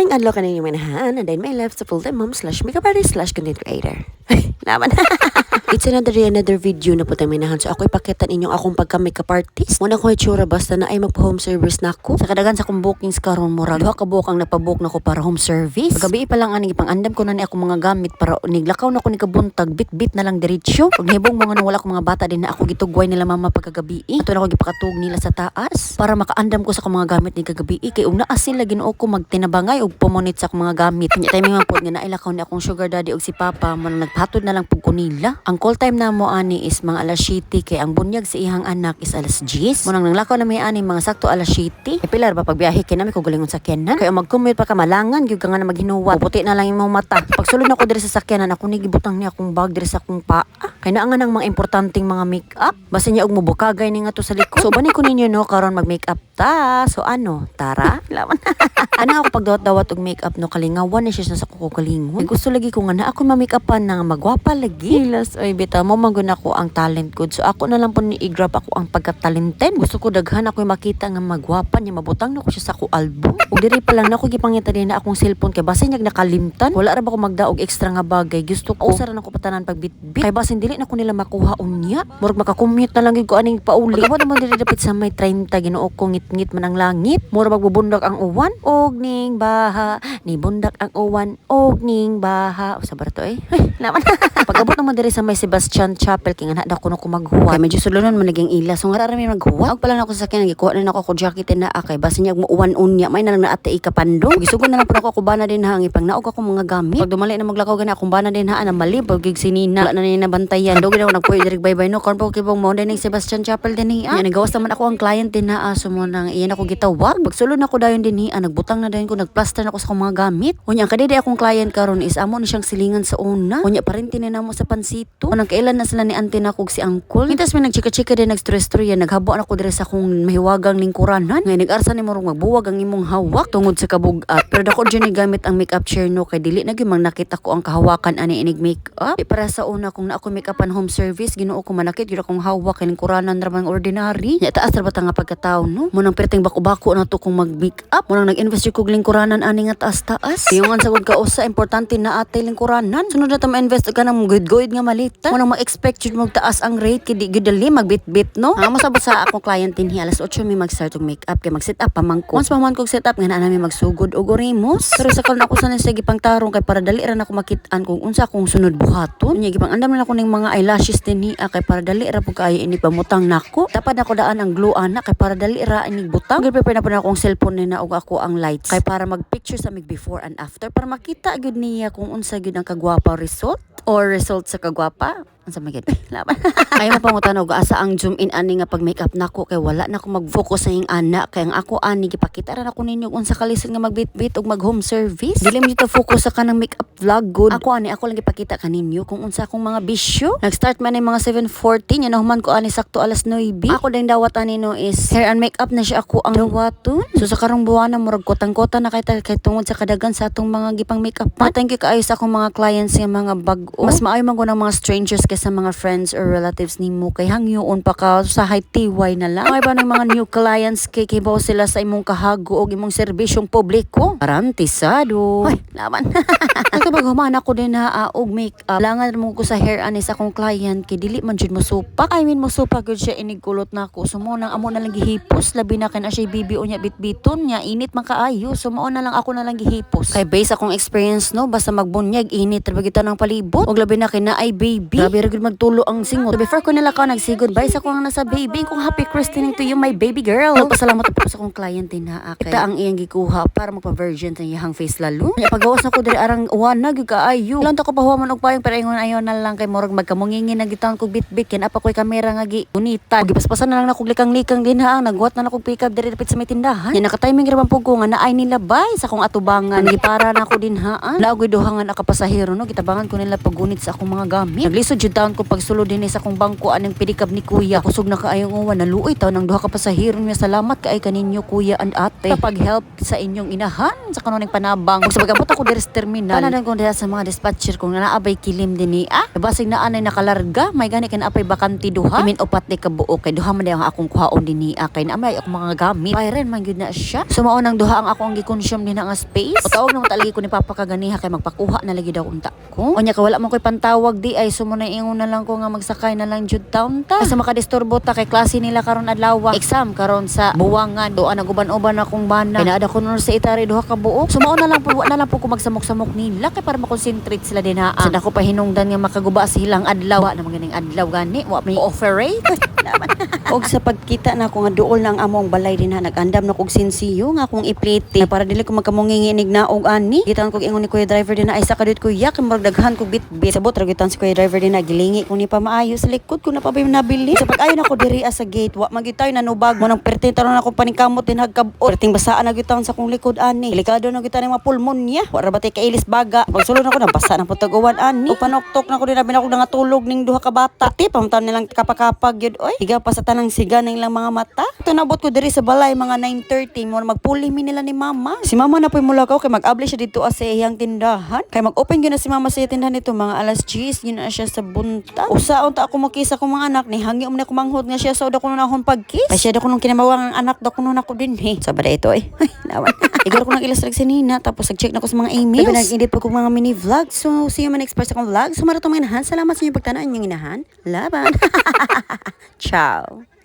Mayang adlaw ka ninyo manahan, and then my left sa full-time mom slash makeup artist slash content creator. Naman. It's another video na po tayo minahan. So ako ipakita ninyong akong pagka-makeup artist. Muna ko itsura basta na ay magpa-home service na ako. Sa kadagan sa akong bookings karon murag duha ka buok ang napabook na ko para home service. Paggabi pa lang ani ipang-andam ko na ni akong mga gamit para niglakaw na ko ni kabuntag bit-bit na lang diretsyo. Pag nahibong mga nang wala ko mga bata din na ako gitugway nila mama pagkagabi. Ito na ko gipakatug nila sa taas para makaandam ko sa akong mga gamit ni kagabi. Kay ug naa sila Ginoo ko magtinabangay ug pumunit sa akong mga gamit. Nya timing man pod nga nailakaw ni akong sugar daddy ug si papa man nagpatod na lang pug ko nila. Ang call time na mo ani is mga alas 7 kay ang bunyag sa ihang anak is alas 10. Munang nanglakaw na may ani mga sakto alas 7. Pilar ba pagbiyahe kay nami ko galingon sa sakyanan. Kay mag-commute pa ka malangan gyud ka nga na maghinuwat. Puti na lang imong mata. Pagsulod na ko diri sa sakyanan ako ni gibutang ni akong bag diri sa akong paa. Kay naa nga nang mga importanteng mga make-up. Basta niya og mubukagay ni nga to sa likod. So bani ko ninyo no karon mag-make-up ta. So ano, tara. Laman. Ana ako pagdawat-dawat og make-up no kalingawan na siya sa kukulingon. Gusto lagi ko nga na ako ma-make-upan nang magwapa lagi. Hilas oy bitaw mo magun ako ang talent ko. So ako na lang po ni i-grab ako ang pagka-talented. Gusto ko daghan ako makita nga magwapa niya mabutang na ko siya sa ako album. Ug diri pa lang na ako gipangita din na akong cellphone kay basta niya nakalimtan. Wala ra ba ko magdaog extra nga bagay. Gusto ko usara na ko patanan pagbitbit. Kay basin dili na ko nila makuha unya. Murag maka-commute na lang gyud ko aning pauli. Amo naman diri dapit sa may 30 Ginoo ko ngit-ngit man ang langit. Murag magbubundak ang uwan og ning baha. Ni bundak ang uwan og ning baha. Usa ba to eh? Laman. Pag-abot naman diri sa may Sebastian Chapel kay nga na ko maghuwa. Kay medyo sulunon man naging ila. So nga ra mi maghuwa. Og pala na ako sa sakyan gikuha na ako jacket na akay basi niya muuwan unya may na ate ikapando. Gisugon na lang pud ako bana din ha ipang naog ako mga gamit. Pag dumali na maglakaw gani akong bana din ha na mali pag gig sinina. Wala na ni nabantayan. Dugay ako nagpuy diri bye-bye no. Kon po kibong mo din Sebastian Chapel din hi. Nagawas naman ako ang client din ha so mo nang iyan ako gitawag. Pagsulod na ko dayon din hi nagbutang na dayon ko nagplaster na ako sa akong mga gamit. Unya kadide akong client karon is amo ni siyang silingan sa una. Unya parinti na namo sa pansito. Nang kailan na sila ni auntie na kog si uncle. Mitas may nagchika-chika din nagstress-stress naghabo na ko diri sa akong mahiwagang lingkuranan. Ngay nag-arsa ni morong magbuwag ang imong hawak tungod sa kabug-at. Pero dako dyan ni gamit ang makeup chair no kay dili na gyud nakita ko ang kahawakan ani inig makeup. Para sa una kung na ako makeupan home service Ginoo ko manakit gyud akong hawak kay lingkuranan ra man ordinary. Nya taas ra ba ta nga pagkataon no. Munang perting bako-bako na to kung mag-makeup. Munang nag-invest kog lingkuranan ani nga taas-taas. Iyongan sa gud kausa importante na atay lingkuranan. Sunod na ta ma-invest ka nang good nga malita. Munang ma-expect jud mo taas ang rate kay di gyud dali magbit-bit no. Amo sabot sa akong client din hi alas 8 mi mag-start og makeup kay mag-set up pa man ko. Once pa man kog set up nga na mi magsugod og orimos. Pero sa karon ako sa sige pang tarong kay para dali ra na ako makit-an kung unsa akong sunod buhaton. Nya gipang andam na ako ning mga eyelashes din hi kay para dali ra pug kaayo ini pamutang nako. Tapad ako daan ang glue ana kay para dali ra ini butang. Prepare na pa akong cellphone ni na og ako ang lights kay para mag-picture sa mig before and after para makita gyud niya kung unsa gyud ang kagwapa result or result sa kagwapa. Unsa magid? Laban. Ay mapangutan og asa ang zoom in ani nga pag makeup nako kay wala na ko mag-focus sa ing ana kay ang ako ani gipakita ra nako ninyo unsa kalisod nga magbitbit og mag home service. Dili mo dito focus sa kanang makeup vlog good. Ako ani ako lang gipakita kaninyo kung unsa akong mga bisyo. Nag-start man ni mga 7:40 nya nahuman ko ani sakto alas 9. Ako ding dawat ani no is hair and makeup na siya ako ang dawaton. So sa karong buwan na murag kotang-kota na kay tungod sa kadagan sa atong mga gipang makeup. Thank you kaayo sa akong mga clients nga mga bag-o. Mas maayo man ko ng mga strangers sa mga friends or relatives nimo kay hangyoon pa ka sa high TY na lang. May ba ng mga new clients kay kibaw sila sa imong kahago o imong serbisyong publiko? Garantisado. Hoy, laban. Kapag humana ko din na og make-up, langan mo ko sa hair ani sa akong client kay dili man jud mo supak. I mean mo supak gud siya inigkulot na ako. So mo nang amo na lang gihipos labi na kay na siya bibi unya bitbiton nya init man kaayo. So mo na lang ako na lang gihipos. Kay base akong experience no basta magbunyag init ra kita ng palibot. Og labi na kay na ay baby. Grabe ra gud magtulo ang singot. So before ko nila ka nagsigod bye sa ko ang nasa baby kung happy christening to you my baby girl. Nagpasalamat po sa akong client din ha. Ita ang iyang gikuha para magpa-virgin sa iyang face lalo. Nya pagawas na ko diri arang uwan na gyud kaayo. Ilang ta ko pahuman og payong pero ingon ayon na lang kay murag magkamungingin na gitawon ko bit-bit ken apa koy kamera nga gi unita. Gipaspasan na lang nako likang-likang din ha. Nagwat na nako pick up diri dapit sa may tindahan. Nya naka-timing ra man pug ko nga naay nila bye sa akong atubangan. Gipara na ako din ha. Laoy duhangan akapasahero no gitabangan ko nila pagunit sa akong mga gamit. Naglisod jud taon ko pagsulod din sa kong bangko anang pidikab ni kuya. Kusog na kaayong uwan naluoy taon ng duha ka pasahero niya. Salamat kaay kaninyo kuya and ate. Kapag help sa inyong inahan sa kanuning panabang. Kung sa pagabot ako diri sa terminal. Panadan ko dira sa mga dispatcher kung naabay kilim din ni basig na anay nakalarga. May gani kan apay bakanti duha. Imin upat ni kabuo kay duha man ang akong kuhaon din ni kay naamay ako mga gamit. Bayran man gyud na siya. Sumao nang duha ang akong gi-consume din nga space. O tawag nang talagi ko ni papa kaganiha kay magpakuha na lagi daw unta ko. Onya ka wala man koy pantawag di ay sumo na ingon na lang ko nga magsakay na lang jud taon ta. Sa makadisturbo ta kay klase nila karon adlaw. Exam karon sa buwangan. Doan naguban-uban akong bana. Pinaada ko nun sa itari duha ka buok. Sumao na lang po ko magsamok-samok nila kay para makonsentrate sila din ha. Sa dako pa hinungdan nga makaguba sa hilang adlaw. Wa na maganing adlaw gani. Wa may offer rate. Og sa pagkita na ko nga duol nang among balay din ha nagandam na kog sinsiyo nga akong ipliti na para dili ko magkamunginginig na og ani. Gitan ko ingon ni kuya driver din na ay sa kadit kuya kay magdaghan ko bit-bit. Sabot ra gitan si kuya driver din na gilingi ko ni pa maayo sa likod ko na pa nabili. Sa pag-ayon ako diri sa gate wa magitay na nubag mo nang pertin taron ako paningkamot din hagkabot. Perting basaan na gitan sa kong likod ani. Delikado na gitan mga pulmonya. Wa ra batay kailis baga. Pagsulod na ko na basa na putaguan ani. Ug panoktok na ko din na ako nangatulog ning duha ka bata. Ti pamtan nilang kapakapag yun oy. Higa pa sa tanang siga ng ilang mga mata. Tunabot ko diri sa balay mga 9:30 mo magpuli mi nila ni mama. Si mama na poy mulakaw kay mag-abli siya dito sa iyang tindahan. Kay mag-open gyud na si mama sa iyang tindahan nito mga alas 10 yun na siya sa bunta. Usaon ta ako makisa ko mga anak ni hangi na ko manghod nga siya sa uda ko na akong pagkis. Kay siya da ko nung kinamawang ang anak da ko nung ako din So bada ito Ay naman. Igor ko nang ilustrat si Nina tapos nag-check na ko sa mga emails. Sabi nag-edit po ko mga mini vlog. So see you man next part sa akong vlog. So maratong mga inahan. Salamat sa inyong pagtanaan inyong inahan. Laban. Ciao.